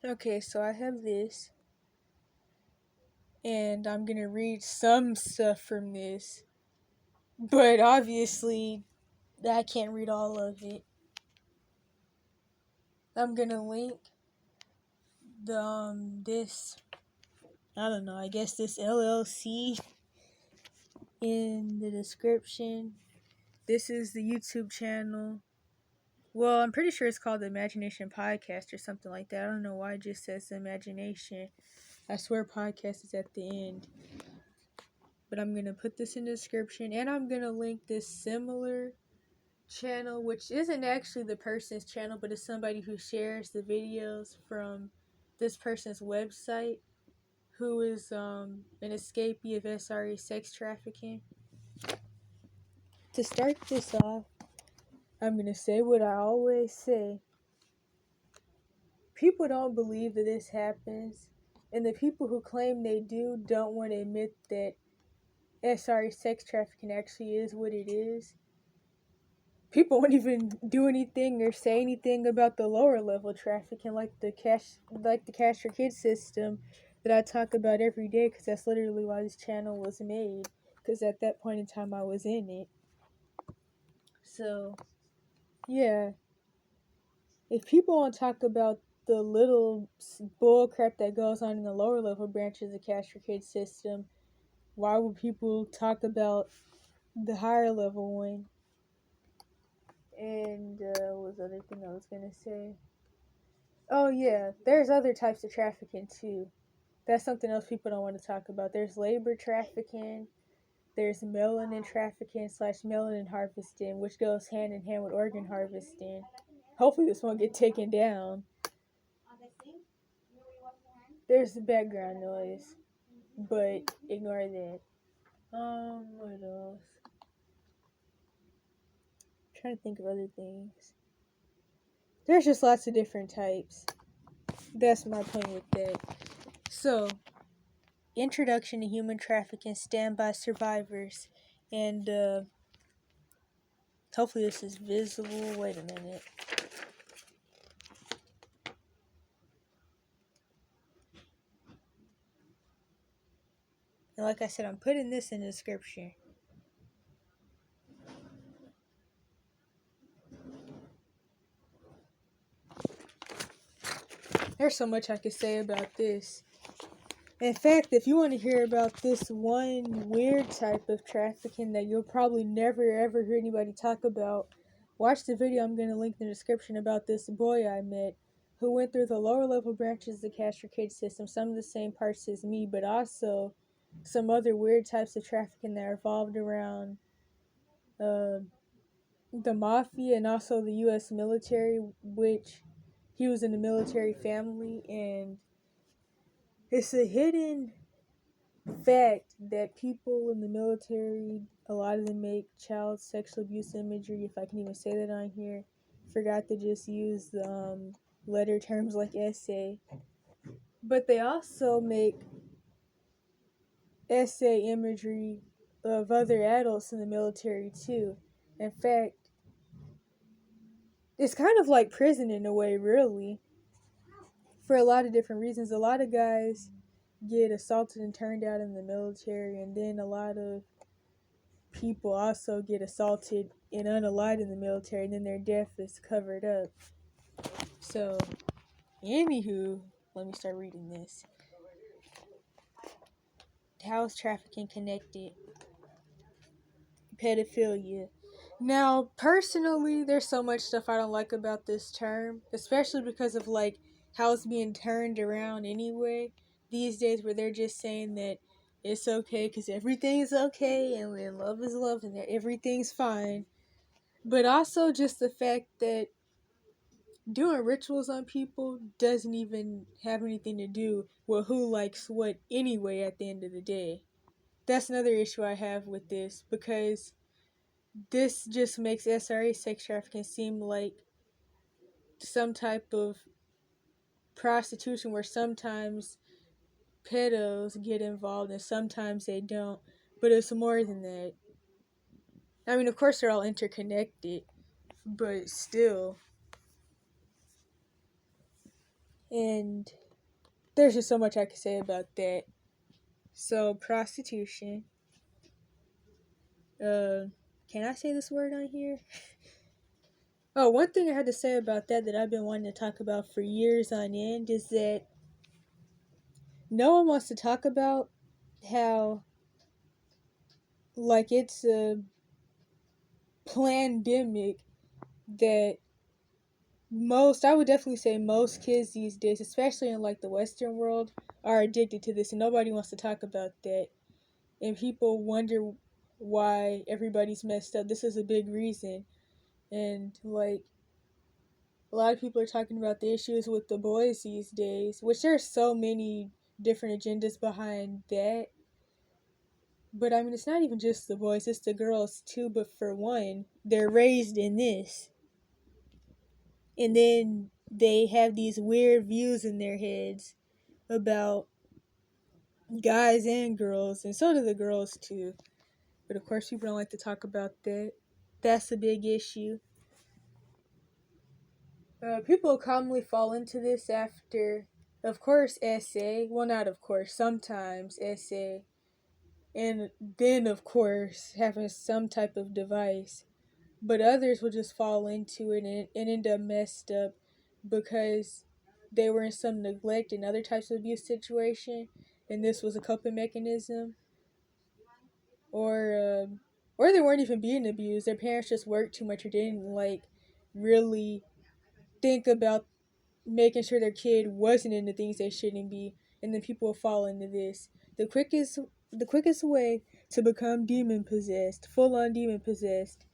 Okay, so I have this, and I'm gonna read some stuff from this, but obviously I can't read all of it. I'm gonna link this, I don't know, I guess this LLC in the description. This is the YouTube channel. Well, I'm pretty sure it's called the Imagination Podcast or something like that. I don't know why it just says Imagination. I swear podcast is at the end. But I'm going to put this in the description, and I'm going to link this similar channel, which isn't actually the person's channel, but it's somebody who shares the videos from this person's website, who is an escapee of SRA sex trafficking. To start this off, I'm going to say what I always say. People don't believe that this happens, and the people who claim they do don't want to admit that SRA sex trafficking actually is what it is. People won't even do anything or say anything about the lower level trafficking, like the cash for kids system that I talk about every day, because that's literally why this channel was made. Because at that point in time, I was in it. So, yeah, if people want to talk about the little bull crap that goes on in the lower level branches of the cash for kids system, why would people talk about the higher level one? And what was the other thing I was gonna say? Oh yeah, there's other types of trafficking too. That's something else people don't want to talk about. There's labor trafficking. There's melanin trafficking / melanin harvesting, which goes hand in hand with organ harvesting. Hopefully this won't get taken down. There's the background noise, but ignore that. What else? I'm trying to think of other things. There's just lots of different types. That's my point with that. So, Introduction to Human Trafficking, Standby Survivors, and hopefully this is visible. Wait a minute. And like I said, I'm putting this in the description. There's so much I could say about this. In fact, if you want to hear about this one weird type of trafficking that you'll probably never ever hear anybody talk about, watch the video I'm going to link in the description about this boy I met who went through the lower level branches of the cash for kids system, some of the same parts as me, but also some other weird types of trafficking that revolved around the mafia and also the U.S. military, which he was in a military family, and it's a hidden fact that people in the military, a lot of them make child sexual abuse imagery, if I can even say that on here. Forgot to just use the letter terms like essay. But they also make essay imagery of other adults in the military too. In fact, it's kind of like prison in a way, really, for a lot of different reasons. A lot of guys get assaulted and turned out in the military, and then a lot of people also get assaulted and unalived in the military, and then their death is covered up. So, anywho, let me start reading this. How is trafficking connected? Pedophilia. Now, personally, there's so much stuff I don't like about this term, especially because of like how it's being turned around anyway these days, where they're just saying that it's okay because everything's okay and when love is love and that everything's fine. But also just the fact that doing rituals on people doesn't even have anything to do with who likes what anyway at the end of the day. That's another issue I have with this, because this just makes SRA sex trafficking seem like some type of prostitution where sometimes pedos get involved and sometimes they don't. But it's more than that. I mean, of course they're all interconnected, but still. And there's just so much I could say about that. So, prostitution. Uh, can I say this word on here? Oh, one thing I had to say about that I've been wanting to talk about for years on end is that no one wants to talk about how, like, it's a pandemic that I would definitely say most kids these days, especially in like the Western world, are addicted to this, and nobody wants to talk about that. And people wonder why everybody's messed up. This is a big reason. And like a lot of people are talking about the issues with the boys these days, which there's so many different agendas behind that. But I mean, it's not even just the boys, it's the girls too. But for one, they're raised in this. And then they have these weird views in their heads about guys and girls, and so do the girls too. But of course, people don't like to talk about that. That's a big issue. People commonly fall into this after, of course, SA. Well, not of course, sometimes SA. And then, of course, having some type of device. But others will just fall into it and end up messed up because they were in some neglect and other types of abuse situation, and this was a coping mechanism. Or they weren't even being abused. Their parents just worked too much or didn't like really think about making sure their kid wasn't into things they shouldn't be, and then people will fall into this. The quickest way to become demon possessed, full on demon possessed,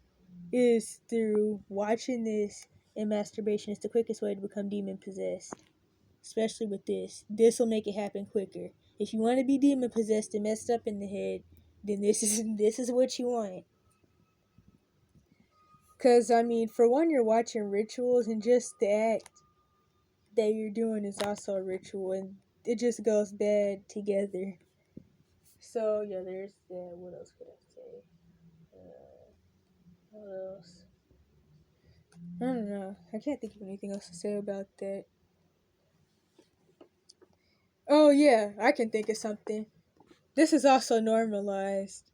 is through watching this, and masturbation is the quickest way to become demon possessed. Especially with this. This will make it happen quicker. If you want to be demon possessed and messed up in the head, then this is what you want. Cause I mean, for one, you're watching rituals, and just the act that you're doing is also a ritual, and it just goes bad together. So yeah, there's that. What else could I say? What else? I don't know. I can't think of anything else to say about that. Oh yeah, I can think of something. This is also normalized.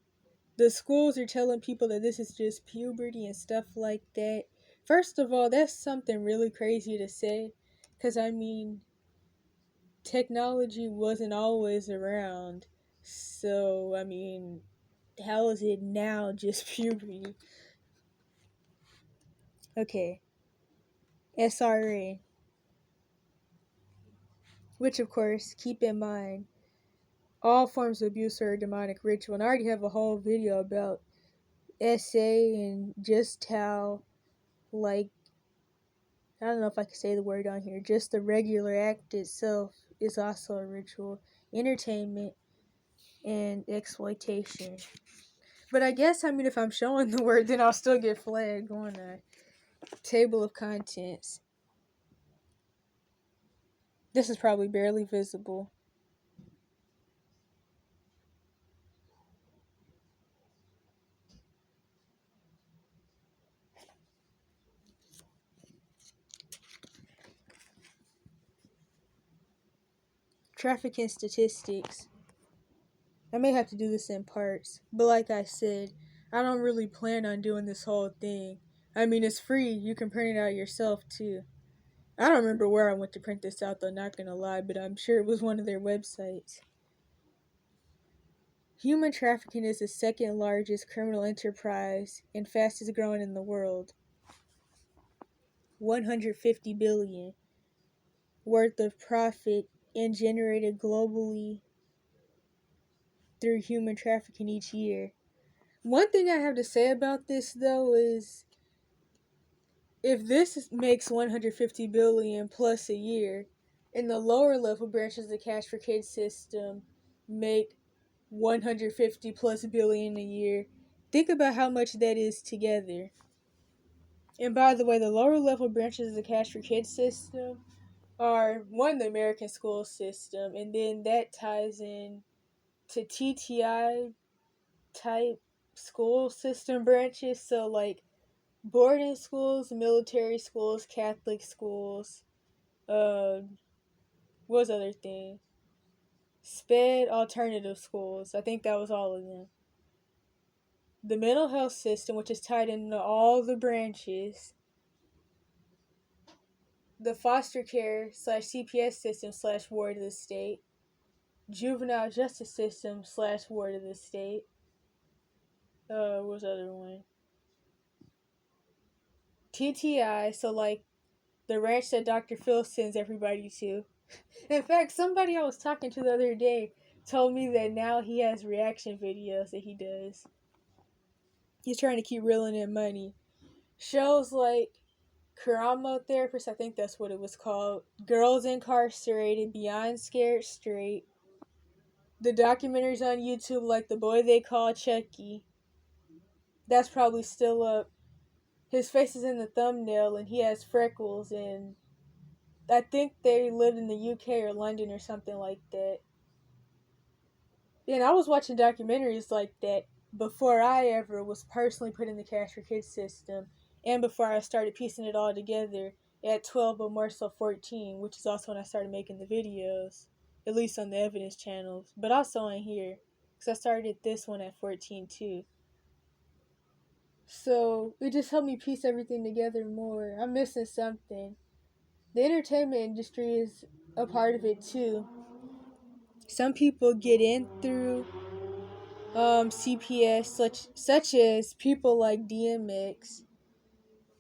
The schools are telling people that this is just puberty and stuff like that. First of all, that's something really crazy to say, because I mean, technology wasn't always around. So, I mean, how is it now just puberty? Okay, SRA, which of course, keep in mind, all forms of abuse are a demonic ritual. And I already have a whole video about SA and just how, like, I don't know if I can say the word on here, just the regular act itself is also a ritual. Entertainment and exploitation. But I guess, I mean, if I'm showing the word, then I'll still get flagged on a table of contents. This is probably barely visible. Trafficking statistics. I may have to do this in parts, but like I said, I don't really plan on doing this whole thing. I mean, it's free. You can print it out yourself too. I don't remember where I went to print this out though, not gonna lie, but I'm sure it was one of their websites. Human trafficking is the second largest criminal enterprise and fastest growing in the world. 150 billion worth of profit and generated globally through human trafficking each year. One thing I have to say about this though is if this makes 150 billion plus a year, and the lower level branches of the cash for kids system make 150 plus billion a year, think about how much that is together. And by the way, the lower level branches of the cash for kids system are one, the American school system, and then that ties in to TTI type school system branches. So like boarding schools, military schools, Catholic schools, uh, What was other things? SPED alternative schools. I think that was all of them. The mental health system, which is tied into all the branches. The foster care slash CPS system slash ward of the state. Juvenile justice system slash ward of the state. What was the other one? TTI, so like the ranch that Dr. Phil sends everybody to. In fact, somebody I was talking to the other day told me that now he has reaction videos that he does. He's trying to keep reeling in money. Shows like Karamo Therapist, I think that's what it was called. Girls Incarcerated, Beyond Scared Straight. The documentaries on YouTube like The Boy They Call Chucky. That's probably still up. His face is in the thumbnail and he has freckles, and I think they lived in the UK or London or something like that. And I was watching documentaries like that before I ever was personally put in the Cash for Kids system, and before I started piecing it all together at 12 but more so 14, which is also when I started making the videos, at least on the evidence channels, but also on here, because I started this one at 14 too. So it just helped me piece everything together more. I'm missing something. The entertainment industry is a part of it too. Some people get in through CPS, such as people like DMX.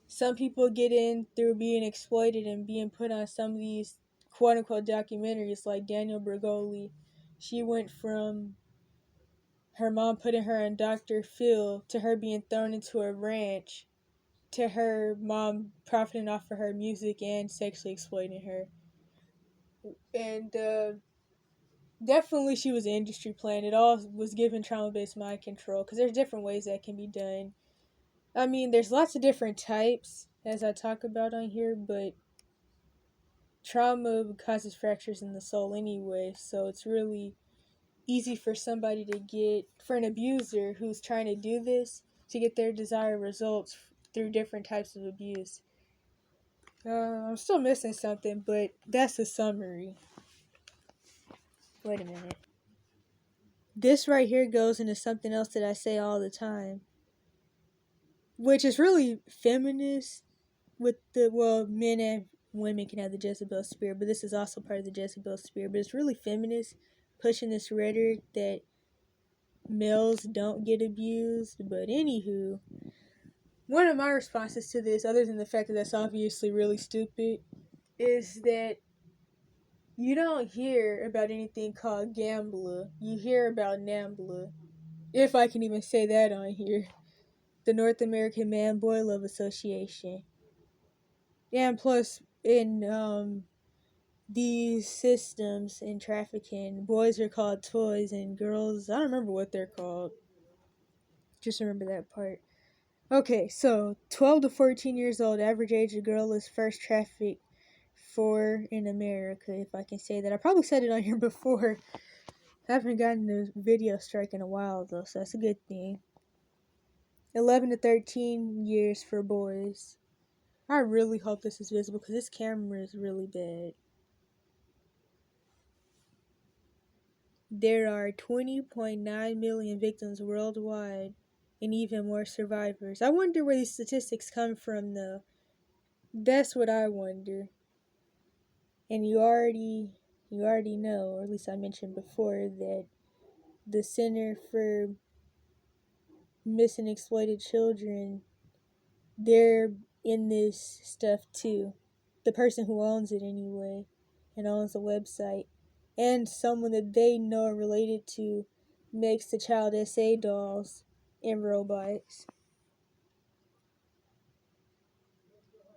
Some people get in through being exploited and being put on some of these quote unquote documentaries, like Daniel Bergoli. She went from her mom putting her on Dr. Phil to her being thrown into a ranch to her mom profiting off of her music and sexually exploiting her. And definitely she was an industry plant. It all was given trauma-based mind control, because there's different ways that can be done. I mean, there's lots of different types, as I talk about on here, but trauma causes fractures in the soul anyway, so it's really easy for somebody to get, for an abuser who's trying to do this, to get their desired results through different types of abuse. I'm still missing something, but that's a summary. Wait a minute. This right here goes into something else that I say all the time, which is really feminist, with the, well, men and women can have the Jezebel spirit, but this is also part of the Jezebel spirit. But it's really feminist, pushing this rhetoric that males don't get abused. But anywho, one of my responses to this, other than the fact that that's obviously really stupid, is that you don't hear about anything called GAMBLA. You hear about NAMBLA, if I can even say that on here. The North American Man Boy Love Association. And plus, in these systems in trafficking, boys are called toys and girls, I don't remember what they're called. Just remember that part. Okay, so 12 to 14 years old, average age a girl is first trafficked for in America, if I can say that. I probably said it on here before. I haven't gotten a video strike in a while though, so that's a good thing. 11 to 13 years for boys. I really hope this is visible because this camera is really bad. There are 20.9 million victims worldwide and even more survivors. I wonder where these statistics come from though. That's what I wonder. And you already know, or at least I mentioned before, that the Center for Missing Exploited Children, they're in this stuff too. The person who owns it anyway, and owns the website, and someone that they know are related to, makes the child SA dolls and robots.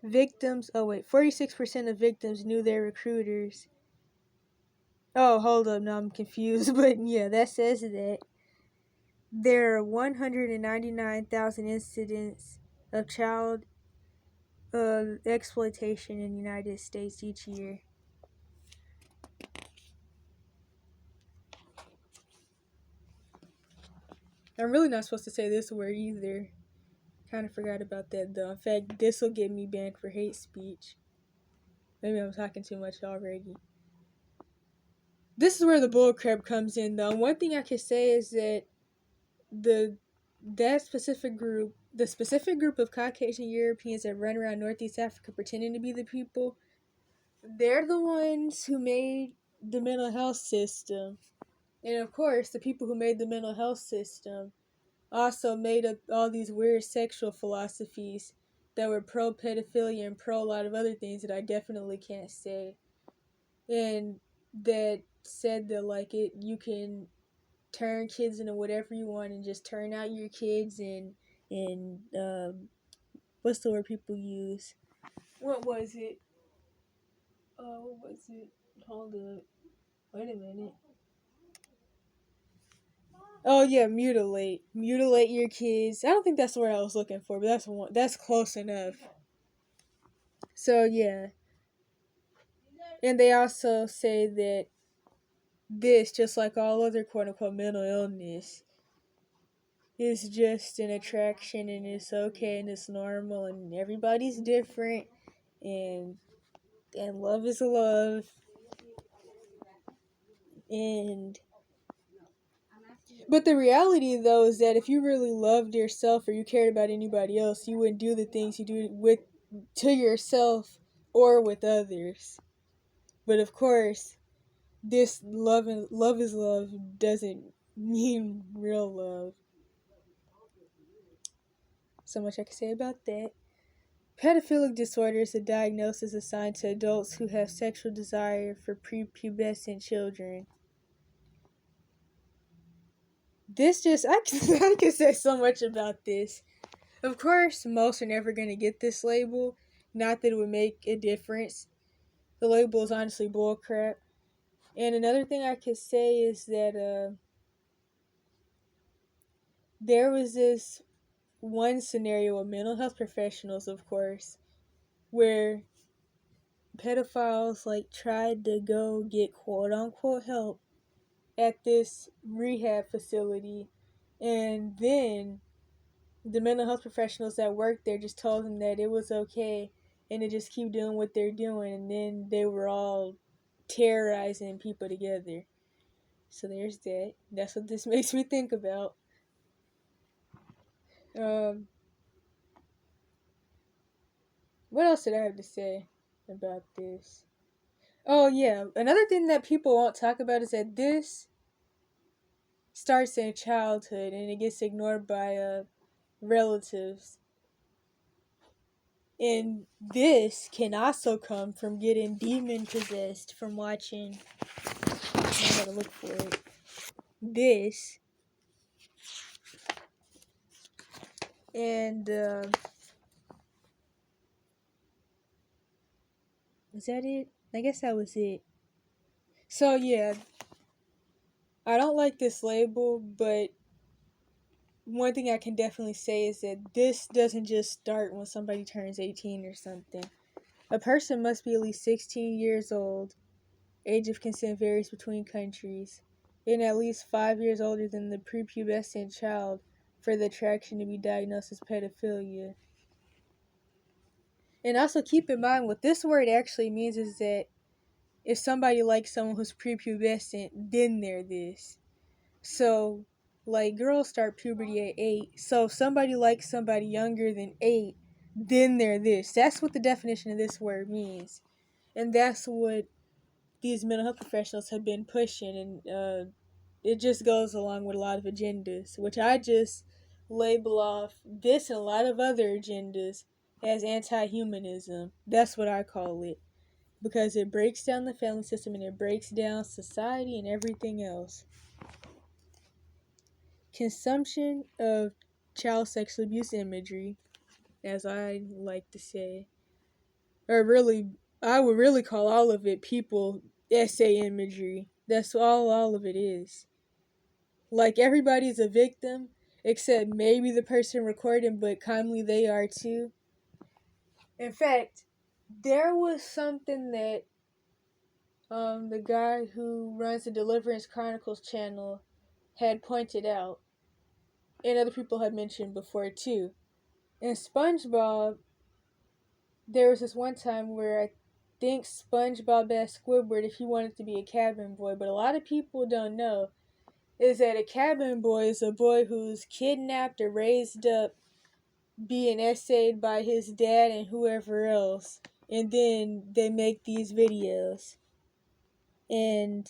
Victims, 46% of victims knew their recruiters. Oh, hold up, now I'm confused, but yeah, that says that. There are 199,000 incidents of child exploitation in the United States each year. I'm really not supposed to say this word either. Kind of forgot about that though. In fact, this will get me banned for hate speech. Maybe I'm talking too much already. this is where the bullcrap comes in, though. One thing I can say is that the specific group of Caucasian Europeans that run around Northeast Africa pretending to be the people, they're the ones who made the mental health system. And of course, the people who made the mental health system also made up all these weird sexual philosophies that were pro pedophilia and pro a lot of other things that I definitely can't say. And that said that you can turn kids into whatever you want and just turn out your kids and what's the word people use? What was it? What was it? Hold up. Wait a minute. Oh yeah, mutilate. Mutilate your kids. I don't think that's the word I was looking for, but that's close enough. So yeah. And they also say that this, just like all other quote unquote mental illness, is just an attraction and it's okay and it's normal and everybody's different and love is love. And but the reality though is that if you really loved yourself or you cared about anybody else, you wouldn't do the things you do to yourself or with others. But of course, this love is love doesn't mean real love. So much I can say about that. Pedophilic disorder is a diagnosis assigned to adults who have sexual desire for prepubescent children. I can say so much about this. Of course, most are never going to get this label. Not that it would make a difference. The label is honestly bullcrap. And another thing I could say is that there was this one scenario with mental health professionals, of course, where pedophiles tried to go get quote unquote help at this rehab facility, and then the mental health professionals that worked there just told them that it was okay and to just keep doing what they're doing, and then they were all terrorizing people together. So there's that. That's what this makes me think about. What else did I have to say about this? Oh yeah, another thing that people won't talk about is that this starts in childhood and it gets ignored by relatives. And this can also come from getting demon possessed from watching. I gotta look for it. This. And, is that it? I guess that was it. So, yeah. I don't like this label, but one thing I can definitely say is that this doesn't just start when somebody turns 18 or something. A person must be at least 16 years old. Age of consent varies between countries. And at least 5 years older than the prepubescent child for the attraction to be diagnosed as pedophilia. And also keep in mind what this word actually means is that if somebody likes someone who's prepubescent, then they're this. So, girls start puberty at 8. So if somebody likes somebody younger than 8, then they're this. That's what the definition of this word means. And that's what these mental health professionals have been pushing. And it just goes along with a lot of agendas, which I just label off this and a lot of other agendas as anti-humanism. That's what I call it. Because it breaks down the family system and it breaks down society and everything else. Consumption of child sexual abuse imagery, as I like to say, or really, I would really call all of it people essay imagery. That's all of it is. Everybody's a victim, except maybe the person recording, but kindly they are too. In fact, there was something that the guy who runs the Deliverance Chronicles channel had pointed out, and other people had mentioned before too. In SpongeBob, there was this one time where I think SpongeBob as Squidward if he wanted to be a cabin boy, but a lot of people don't know is that a cabin boy is a boy who's kidnapped or raised up being essayed by his dad and whoever else, and then they make these videos. And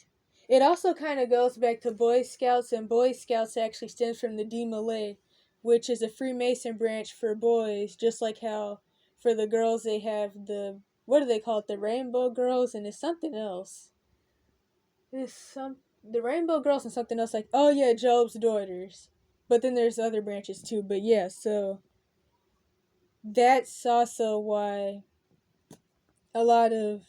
it also kind of goes back to Boy Scouts, and Boy Scouts actually stems from the DeMolay, which is a Freemason branch for boys, just like how for the girls they have the, what do they call it, the Rainbow Girls, and it's something else. The Rainbow Girls and something else, like, oh yeah, Job's Daughters. But then there's other branches too. But yeah, so that's also why a lot of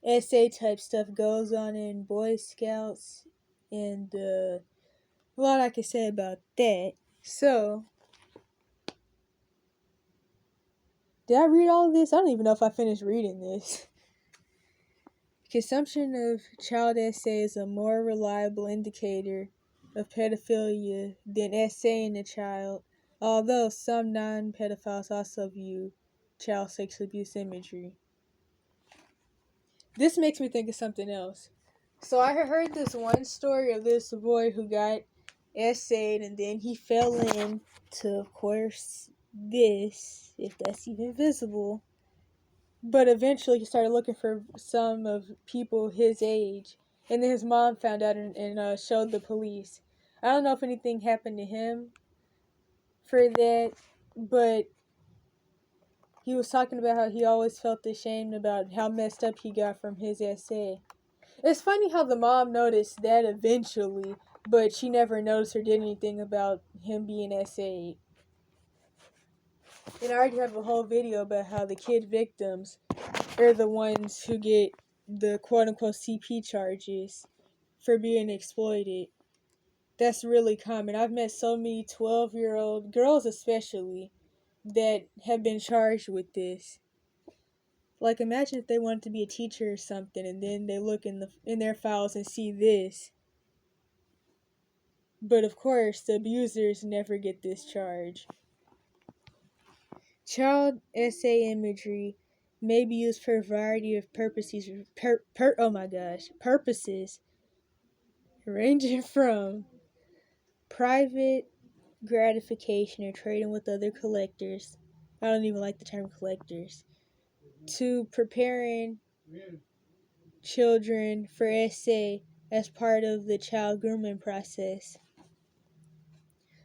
essay type stuff goes on in Boy Scouts, and a lot I can say about that. So, did I read all of this? I don't even know if I finished reading this. Consumption of child essay is a more reliable indicator of pedophilia than essaying a child, although some non-pedophiles also view child sexual abuse imagery. This makes me think of something else. So I heard this one story of this boy who got essayed, and then he fell into, of course, this, if that's even visible. But eventually he started looking for some of people his age. And then his mom found out and showed the police. I don't know if anything happened to him for that, but he was talking about how he always felt ashamed about how messed up he got from his essay. It's funny how the mom noticed that eventually, but she never noticed or did anything about him being essayed. And I already have a whole video about how the kid victims are the ones who get the quote-unquote CP charges for being exploited. That's really common. I've met so many 12-year-old girls especially that have been charged with this. Like, imagine if they wanted to be a teacher or something, and then they look in their files and see this. But of course, the abusers never get this charge. Child essay imagery may be used for a variety of purposes. Purposes ranging from private gratification or trading with other collectors. I don't even like the term collectors. To preparing children for essay as part of the child grooming process.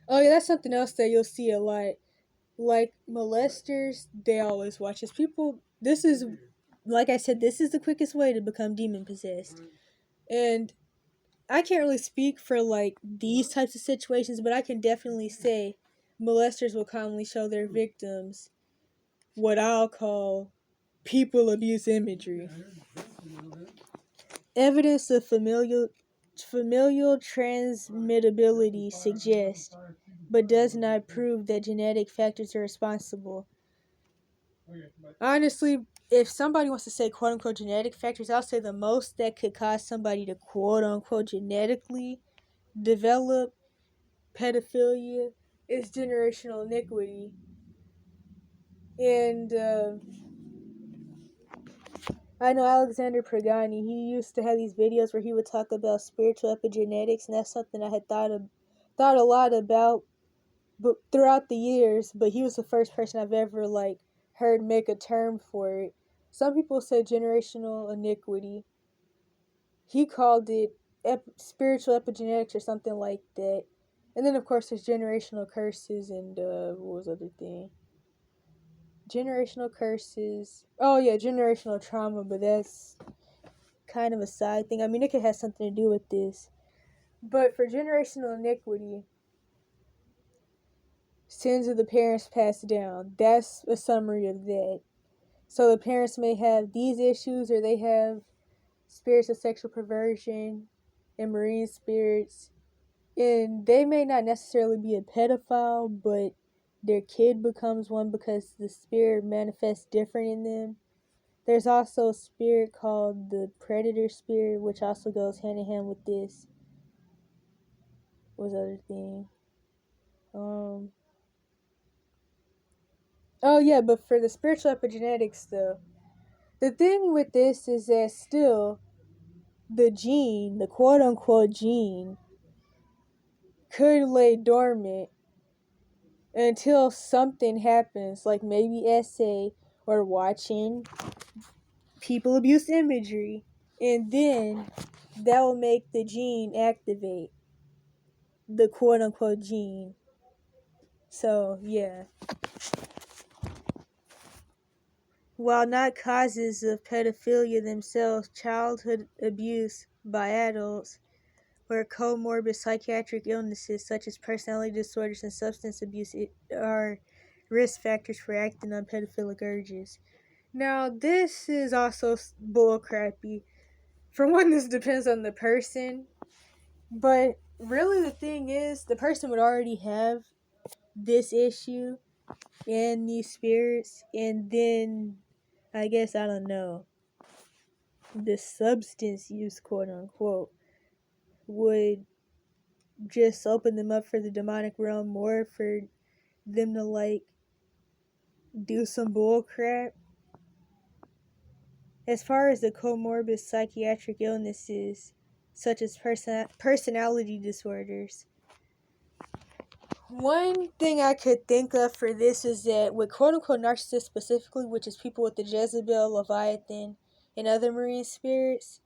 Oh yeah, that's something else that you'll see a lot. Like molesters, they always watch this. This is, like I said, this is the quickest way to become demon possessed. And I can't really speak for like these types of situations, but I can definitely say molesters will commonly show their victims what I'll call people abuse imagery. Evidence of familial transmittability suggests, but does not prove that genetic factors are responsible. Honestly, if somebody wants to say quote-unquote genetic factors, I'll say the most that could cause somebody to quote-unquote genetically develop pedophilia is generational iniquity. And I know Alexander Pagani, he used to have these videos where he would talk about spiritual epigenetics, and that's something I had thought a lot about but throughout the years, but he was the first person I've ever heard make a term for it. Some people say generational iniquity. He called it spiritual epigenetics or something like that. And then of course there's generational curses and what was the other thing? Generational curses. Oh yeah, generational trauma, but that's kind of a side thing. I mean, it could have something to do with this. But for generational iniquity, sins of the parents passed down. That's a summary of that. So the parents may have these issues, or they have spirits of sexual perversion and marine spirits. And they may not necessarily be a pedophile, but their kid becomes one because the spirit manifests different in them. There's also a spirit called the predator spirit, which also goes hand in hand with this. What was the other thing? Oh yeah, but for the spiritual epigenetics though, The thing with this is that still the gene, the quote unquote gene, could lay dormant until something happens, like maybe SA or watching people abuse imagery, and then that will make the gene activate, the quote unquote gene. So, yeah. While not causes of pedophilia themselves, childhood abuse by adults or comorbid psychiatric illnesses such as personality disorders and substance abuse are risk factors for acting on pedophilic urges. Now, this is also bullcrappy. For one, this depends on the person, but really the thing is, the person would already have this issue and these spirits, and then, I guess, I don't know, the substance use, quote unquote, would just open them up for the demonic realm more, for them to, like, do some bull crap. As far as the comorbid psychiatric illnesses, such as personality disorders, one thing I could think of for this is that with quote unquote narcissists specifically, which is people with the Jezebel, Leviathan, and other marine spirits.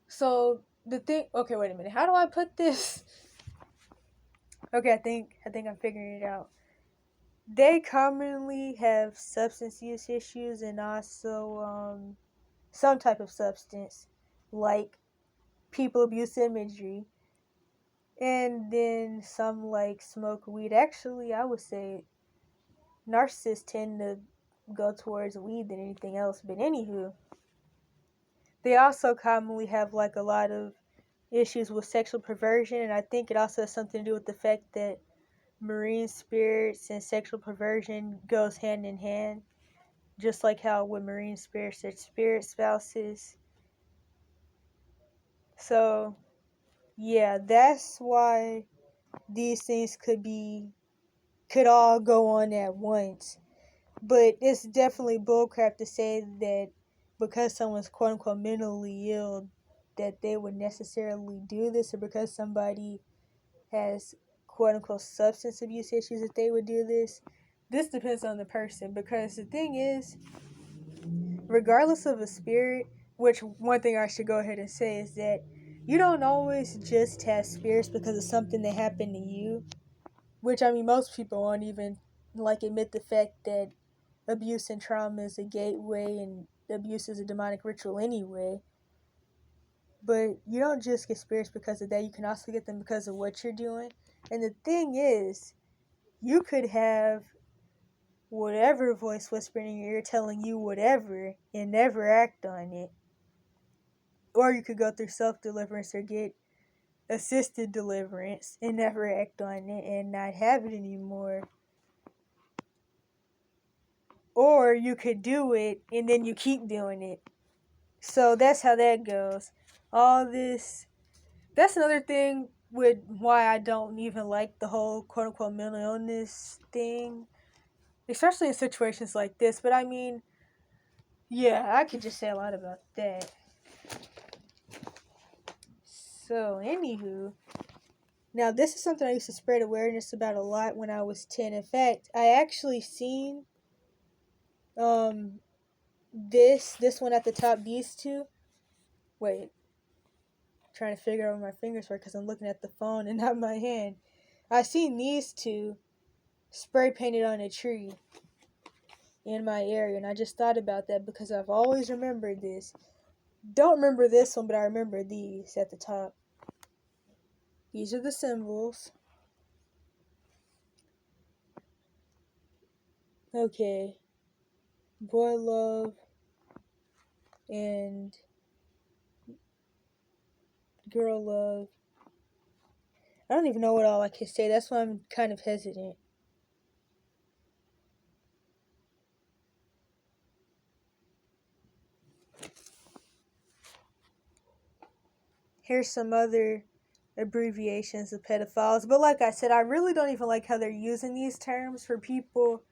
So the thing, okay, wait a minute. How do I put this? Okay, I think I'm figuring it out. They commonly have substance use issues and also some type of substance, like people abuse imagery, and then some like smoke weed. Actually, I would say narcissists tend to go towards weed than anything else. But anywho, they also commonly have like a lot of issues with sexual perversion, and I think it also has something to do with the fact that marine spirits and sexual perversion goes hand in hand, just like how with marine spirits they're spirit spouses. So yeah, that's why these things could all go on at once. But it's definitely bullcrap to say that because someone's quote unquote mentally ill that they would necessarily do this, or because somebody has quote unquote substance abuse issues that they would do this. This depends on the person, because the thing is, regardless of a spirit, which one thing I should go ahead and say is that you don't always just have spirits because of something that happened to you, which I mean most people won't even like admit the fact that abuse and trauma is a gateway and abuse is a demonic ritual anyway. But you don't just get spirits because of that, you can also get them because of what you're doing. And the thing is, you could have whatever voice whispering in your ear telling you whatever and never act on it. Or you could go through self-deliverance or get assisted deliverance and never act on it and not have it anymore. Or you could do it and then you keep doing it. So that's how that goes. All this, that's another thing with why I don't even like the whole quote-unquote mental illness thing, especially in situations like this. But I mean, yeah, I could just say a lot about that. So, anywho, now this is something I used to spread awareness about a lot when I was 10. In fact, I actually seen this one at the top, these two. Wait, trying to figure out where my fingers were because I'm looking at the phone and not my hand. I seen these two spray painted on a tree in my area, and I just thought about that because I've always remembered this. Don't remember this one, but I remember these at the top. These are the symbols. Okay. Boy love and girl love. I don't even know what all I can say. That's why I'm kind of hesitant. Here's some other abbreviations of pedophiles. But like I said, I really don't even like how they're using these terms for people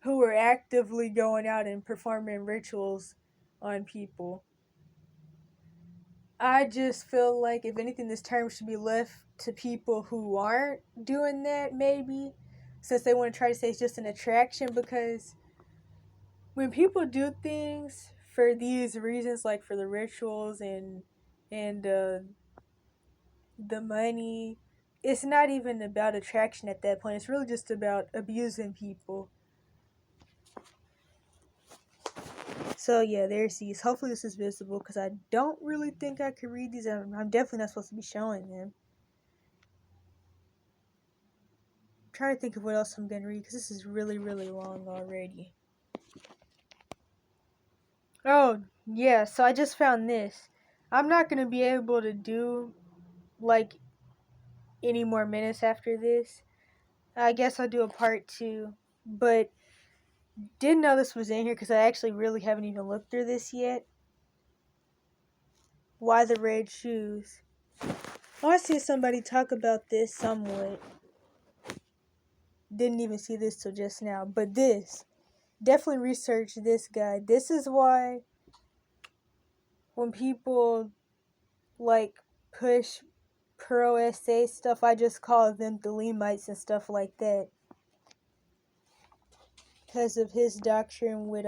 who are actively going out and performing rituals on people. I just feel like, if anything, this term should be left to people who aren't doing that, maybe, since they want to try to say it's just an attraction. Because when people do things for these reasons, like for the rituals and the money, it's not even about attraction at that point. It's really just about abusing people. So yeah, there's these. Hopefully this is visible, because I don't really think I can read these. I'm definitely not supposed to be showing them. I'm trying to think of what else I'm going to read, because this is really, really long already. Oh, yeah, so I just found this. I'm not going to be able to do, like, any more minutes after this. I guess I'll do a part 2. But didn't know this was in here, because I actually really haven't even looked through this yet. Why the red shoes? I want to see somebody talk about this somewhat. Didn't even see this till just now. But this. Definitely research this guy. This is why when people, like, push pro SA stuff, I just call them Thelemites and stuff like that. Because of his doctrine with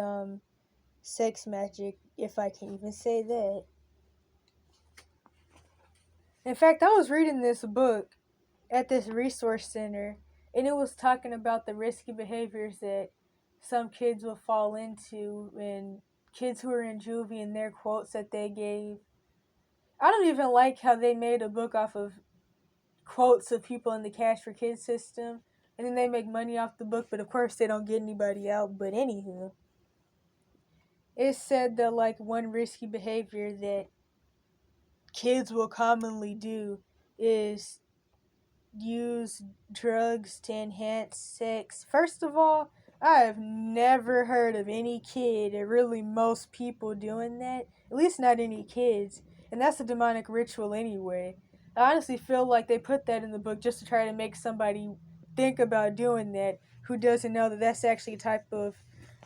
sex magic, if I can even say that. In fact, I was reading this book at this resource center, and it was talking about the risky behaviors that some kids will fall into, and kids who are in juvie and their quotes that they gave. I don't even like how they made a book off of quotes of people in the Cash for Kids system, and then they make money off the book, but of course they don't get anybody out. But anywho, it said that, like, one risky behavior that kids will commonly do is use drugs to enhance sex. First of all, I have never heard of any kid, or really most people, doing that. At least not any kids. And that's a demonic ritual anyway. I honestly feel like they put that in the book just to try to make somebody think about doing that who doesn't know that that's actually a type of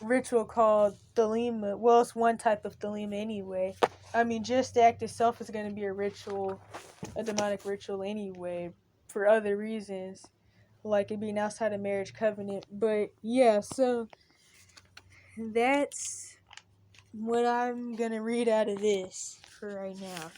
ritual called thelema. Well, it's one type of thelema anyway. I mean, just the act itself is going to be a ritual, a demonic ritual anyway, for other reasons, like it being outside of marriage covenant. But yeah, so that's what I'm gonna read out of this for right now.